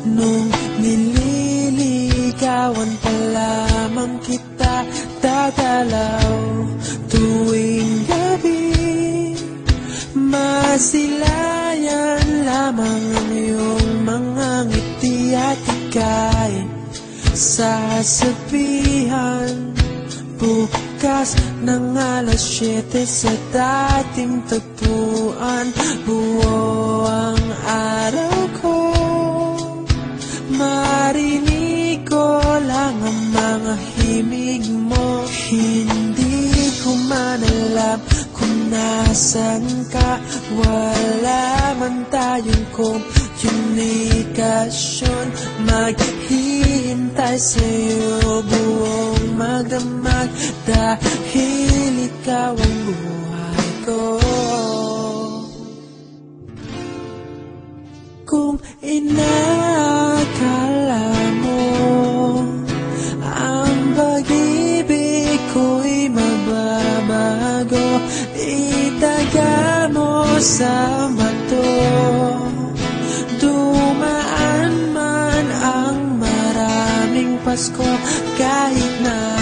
Nung nililigawan pa lamang kita, dadalaw tuwing gabi. Masilayan lamang ang iyong mga ngiti at ika'y sasabihan bukas ng alas 7 sa dating tagpuan. Buo ang araw ko, marinig ko lang ang mga himig mo. Hindi ko man alam kung nasan ka, wala man tayong komunikasyon. Maghihintay sa'yo buong magdamag dahil ikaw ang buhay ko. Kung inakala mo ang pag-ibig ko'y mababago, itaga mo sa bato. Dumaan man ang maraming Pasko, kahit na